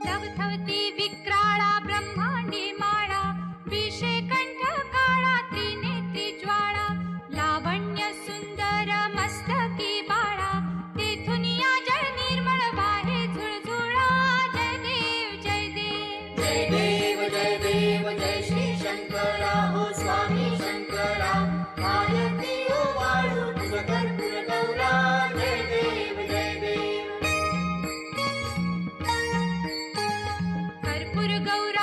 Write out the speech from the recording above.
लवथवती विक्राळा ब्रह्मांडी माळा, विषे कंठ काळा त्रिनेत्री ज्वाळा, लावण्य सुंदर मस्तकी बाळा, तेथून या जळ निर्मळ वाहे झुळझुळा. जय देव जय देव जय देव जय देव जय श्री शंकरा हो स्वामी शंकरा. आरती ओ वाळू तुझ कर्पूर गौरा. जय देव जय देव. कर्पूर गौरा